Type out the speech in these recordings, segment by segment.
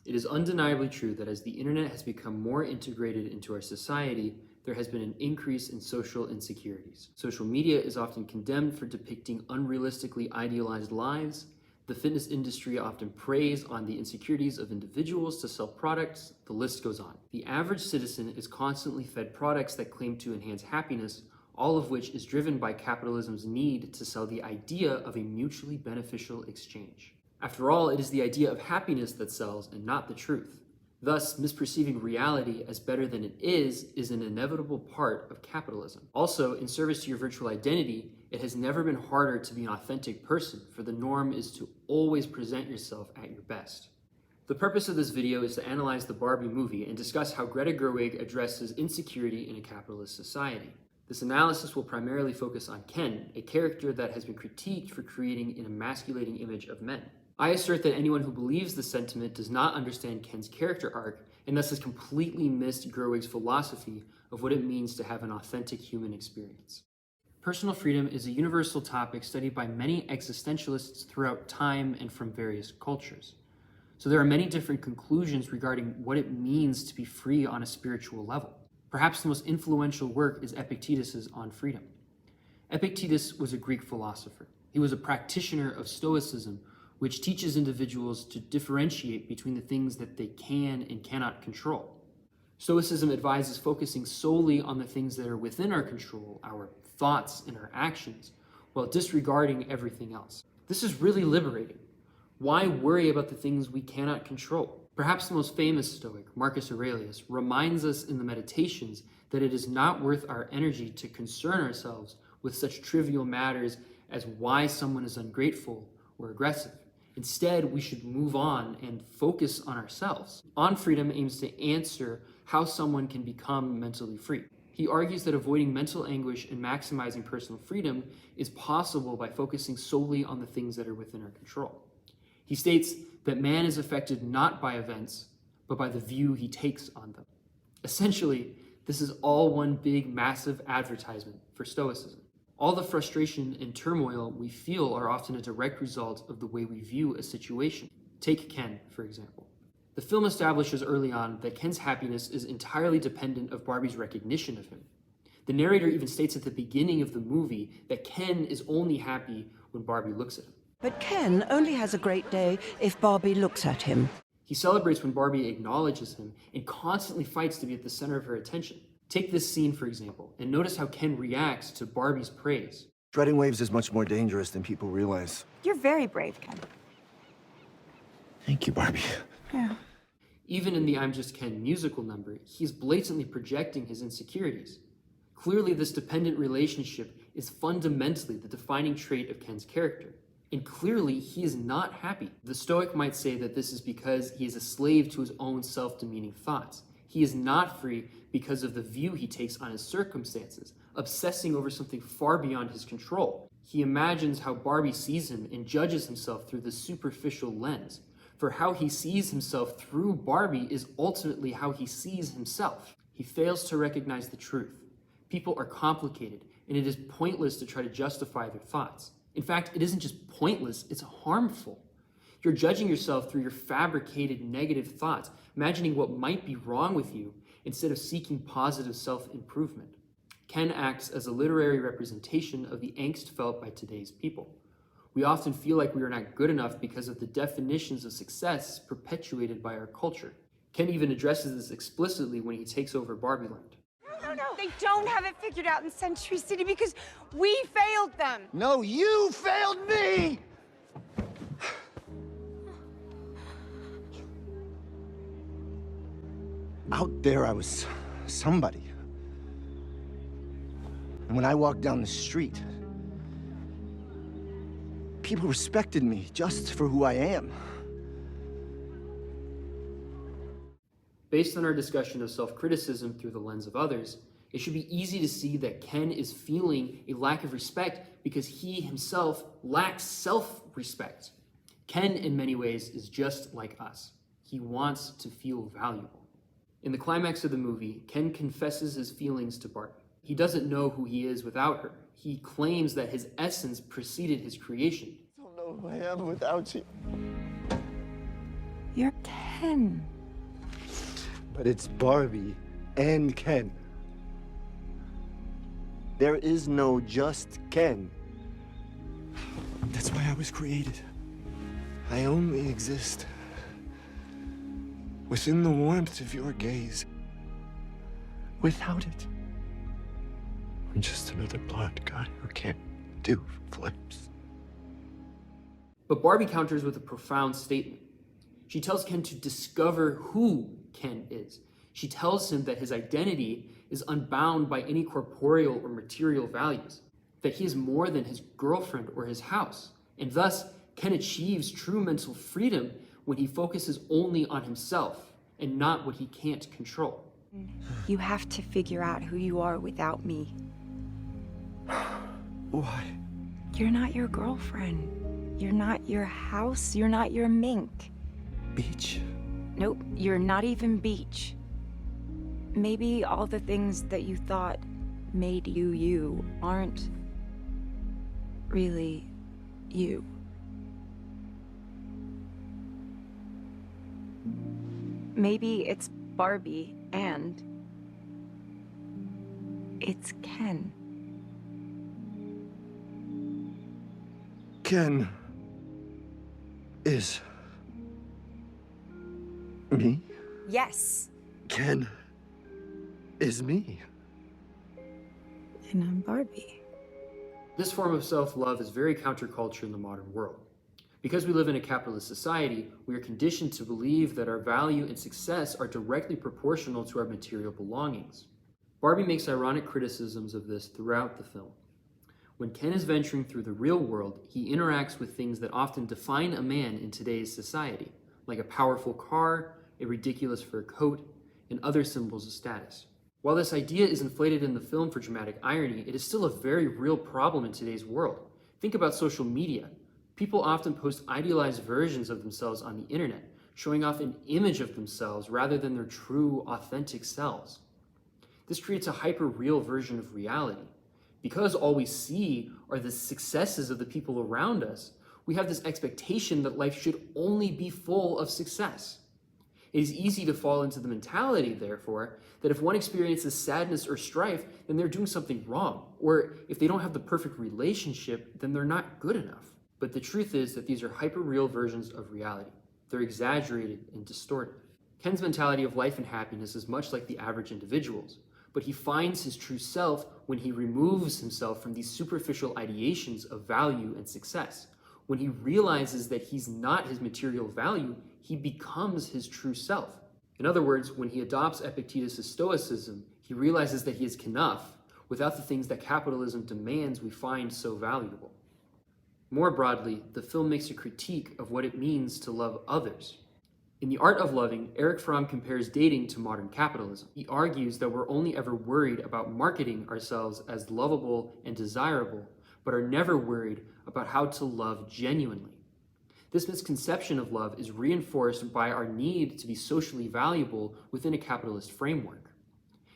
It is undeniably true that as the internet has become more integrated into our society, there has been an increase in social insecurities. Social media is often condemned for depicting unrealistically idealized lives. The fitness industry often preys on the insecurities of individuals to sell products. The list goes on. The average citizen is constantly fed products that claim to enhance happiness, all of which is driven by capitalism's need to sell the idea of a mutually beneficial exchange. After all, it is the idea of happiness that sells and not the truth. Thus, misperceiving reality as better than it is an inevitable part of capitalism. Also, in service to your virtual identity, it has never been harder to be an authentic person, for the norm is to always present yourself at your best. The purpose of this video is to analyze the Barbie movie and discuss how Greta Gerwig addresses insecurity in a capitalist society. This analysis will primarily focus on Ken, a character that has been critiqued for creating an emasculating image of men. I assert that anyone who believes this sentiment does not understand Ken's character arc and thus has completely missed Gerwig's philosophy of what it means to have an authentic human experience. Personal freedom is a universal topic studied by many existentialists throughout time and from various cultures. So there are many different conclusions regarding what it means to be free on a spiritual level. Perhaps the most influential work is Epictetus's On Freedom. Epictetus was a Greek philosopher. He was a practitioner of Stoicism, which teaches individuals to differentiate between the things that they can and cannot control. Stoicism advises focusing solely on the things that are within our control, our thoughts and our actions, while disregarding everything else. This is really liberating. Why worry about the things we cannot control? Perhaps the most famous Stoic, Marcus Aurelius, reminds us in the Meditations that it is not worth our energy to concern ourselves with such trivial matters as why someone is ungrateful or aggressive. Instead, we should move on and focus on ourselves. On Freedom aims to answer how someone can become mentally free. He argues that avoiding mental anguish and maximizing personal freedom is possible by focusing solely on the things that are within our control. He states that man is affected not by events, but by the view he takes on them. Essentially, this is all one big, massive advertisement for Stoicism. All the frustration and turmoil we feel are often a direct result of the way we view a situation. Take Ken, for example. The film establishes early on that Ken's happiness is entirely dependent of Barbie's recognition of him. The narrator even states at the beginning of the movie that Ken is only happy when Barbie looks at him. But Ken only has a great day if Barbie looks at him. He celebrates when Barbie acknowledges him and constantly fights to be at the center of her attention. Take this scene, for example, and notice how Ken reacts to Barbie's praise. Treading waves is much more dangerous than people realize. You're very brave, Ken. Thank you, Barbie. Yeah. Even in the I'm Just Ken musical number, he's blatantly projecting his insecurities. Clearly, this dependent relationship is fundamentally the defining trait of Ken's character. And clearly, he is not happy. The Stoic might say that this is because he is a slave to his own self-demeaning thoughts. He is not free because of the view he takes on his circumstances, obsessing over something far beyond his control. He imagines how Barbie sees him and judges himself through this superficial lens. For how he sees himself through Barbie is ultimately how he sees himself. He fails to recognize the truth. People are complicated, and it is pointless to try to justify their thoughts. In fact, it isn't just pointless, it's harmful. You're judging yourself through your fabricated negative thoughts, imagining what might be wrong with you instead of seeking positive self-improvement. Ken acts as a literary representation of the angst felt by today's people. We often feel like we are not good enough because of the definitions of success perpetuated by our culture. Ken even addresses this explicitly when he takes over Barbie Land. No. They don't have it figured out in Century City because we failed them. No, you failed me! Out there, I was somebody. And when I walked down the street, people respected me just for who I am. Based on our discussion of self-criticism through the lens of others, it should be easy to see that Ken is feeling a lack of respect because he himself lacks self-respect. Ken, in many ways, is just like us. He wants to feel valuable. In the climax of the movie, Ken confesses his feelings to Barbie. He doesn't know who he is without her. He claims that his essence preceded his creation. I don't know who I am without you. You're 10. But it's Barbie and Ken. There is no just Ken. That's why I was created. I only exist within the warmth of your gaze. Without it, I'm just another blonde guy who can't do flips. But Barbie counters with a profound statement. She tells Ken to discover who Ken is. She tells him that his identity is unbound by any corporeal or material values, that he is more than his girlfriend or his house, and thus Ken achieves true mental freedom when he focuses only on himself and not what he can't control. You have to figure out who you are without me. Why? You're not your girlfriend. You're not your house. You're not your mink. Beach? Nope, you're not even Beach. Maybe all the things that you thought made you you aren't really you. Maybe it's Barbie and it's Ken. Ken is me? Yes. Ken is me. And I'm Barbie. This form of self-love is very counterculture in the modern world. Because we live in a capitalist society, we are conditioned to believe that our value and success are directly proportional to our material belongings. Barbie makes ironic criticisms of this throughout the film. When Ken is venturing through the real world, he interacts with things that often define a man in today's society, like a powerful car, a ridiculous fur coat, and other symbols of status. While this idea is inflated in the film for dramatic irony, it is still a very real problem in today's world. Think about social media. People often post idealized versions of themselves on the internet, showing off an image of themselves rather than their true, authentic selves. This creates a hyper-real version of reality. Because all we see are the successes of the people around us, we have this expectation that life should only be full of success. It is easy to fall into the mentality, therefore, that if one experiences sadness or strife, then they're doing something wrong. Or if they don't have the perfect relationship, then they're not good enough. But the truth is that these are hyper-real versions of reality. They're exaggerated and distorted. Ken's mentality of life and happiness is much like the average individual's, but he finds his true self when he removes himself from these superficial ideations of value and success. When he realizes that he's not his material value, he becomes his true self. In other words, when he adopts Epictetus' Stoicism, he realizes that he is enough without the things that capitalism demands we find so valuable. More broadly, the film makes a critique of what it means to love others. In The Art of Loving, Erich Fromm compares dating to modern capitalism. He argues that we're only ever worried about marketing ourselves as lovable and desirable, but are never worried about how to love genuinely. This misconception of love is reinforced by our need to be socially valuable within a capitalist framework.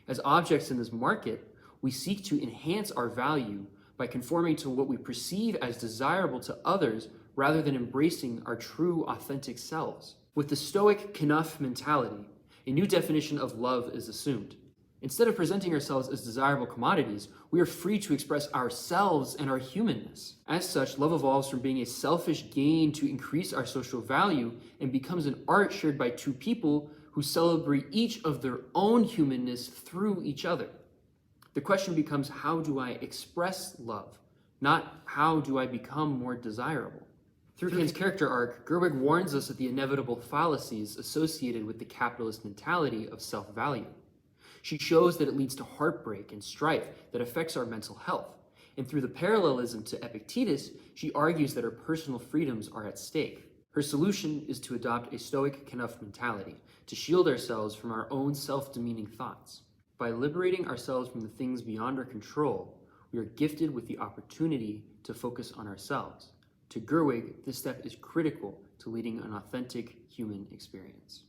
As objects in this market, we seek to enhance our value by conforming to what we perceive as desirable to others rather than embracing our true, authentic selves. With the Stoic Knuff mentality, a new definition of love is assumed. Instead of presenting ourselves as desirable commodities, we are free to express ourselves and our humanness. As such, love evolves from being a selfish gain to increase our social value and becomes an art shared by two people who celebrate each of their own humanness through each other. The question becomes, how do I express love, not how do I become more desirable? Through Ken's character arc, Gerwig warns us of the inevitable fallacies associated with the capitalist mentality of self-value. She shows that it leads to heartbreak and strife that affects our mental health. And through the parallelism to Epictetus, she argues that our personal freedoms are at stake. Her solution is to adopt a Stoic Knuff mentality, to shield ourselves from our own self-demeaning thoughts. By liberating ourselves from the things beyond our control, we are gifted with the opportunity to focus on ourselves. To Gerwig, this step is critical to leading an authentic human experience.